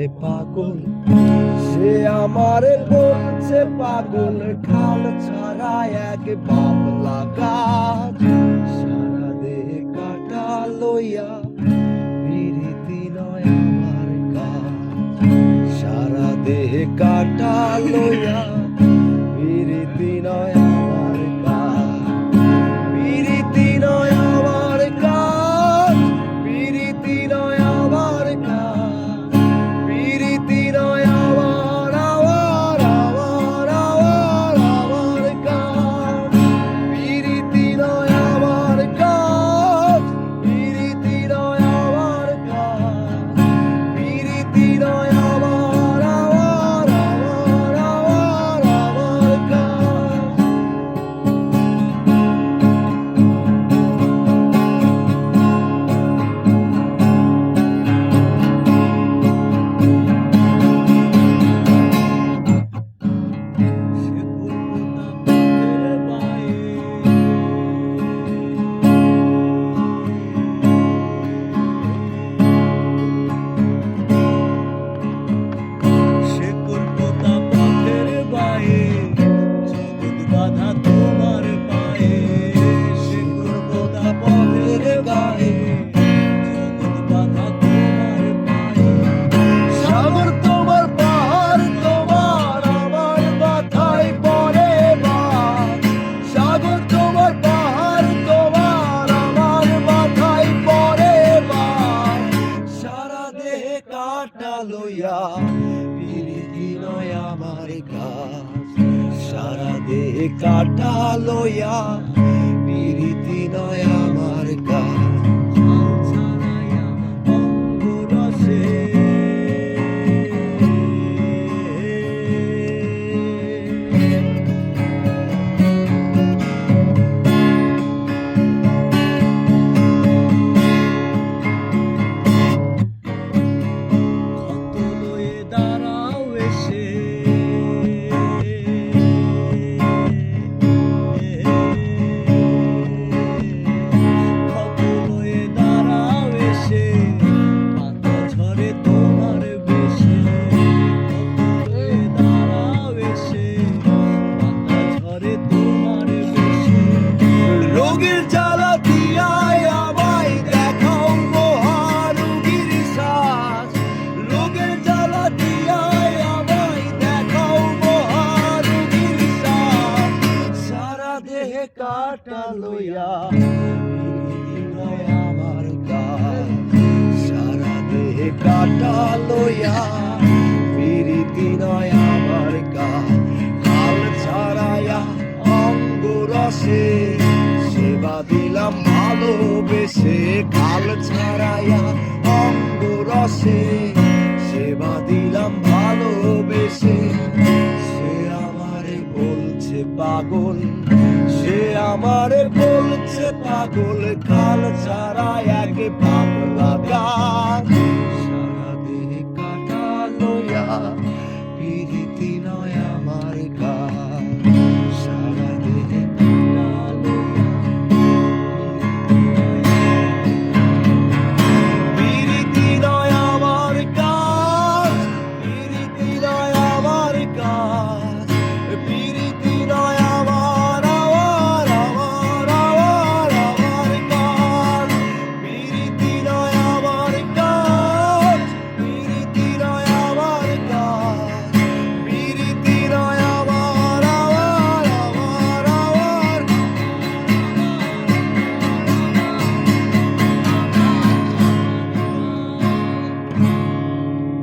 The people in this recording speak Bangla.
রে পাগল, সে আমারে বলছে পাগল, খাল ছাড়া এক বাবলা গাছ। সারা দেহে কাটা লইয়া প্রীতি নয় আমার কাজ। সারা দেহে কাটা লইয়া প্রীতি নয় আমার কাজ। প্রীতি নয় আমার কাজ, প্রীতি নয় আমার কাজ। প্রীতি নয় আমার আমার কাজ। প্রীতি নয় আমার কাজ, প্রীতি নয় আমার কাজ। প্রীতি নয় আমার কাজ। প্রীতি নয় আমার কাজ। সারা দেহে কাটা লইয়া প্রীতি নয় আমার কাজ। অঙ্গরসে রোগের জ্বালা দিয়ায় আমায় দেখাও মহারোগীর শ্বাস। রোগের জ্বালা দিয়ায় আমায় দেখাও মহারোগীর শ্বাস। সারা দেহে কাটা লইয়া প্রীতি নয় আমার কাজ। সারা দেহে কাটা লইয়া প্রীতি নয় আমার কাজ। কাল ছাড়াইয়া অঙ্গরসে সেবা দিলাম ভালোবেসে। কাল ছাড়াইয়া অঙ্গরসে সেবা দিলাম ভালোবেসে। সে আমারে বলছে পাগল, সে আমারে বলছে পাগল, কাল ছাড়া এক বাবলা গাছ।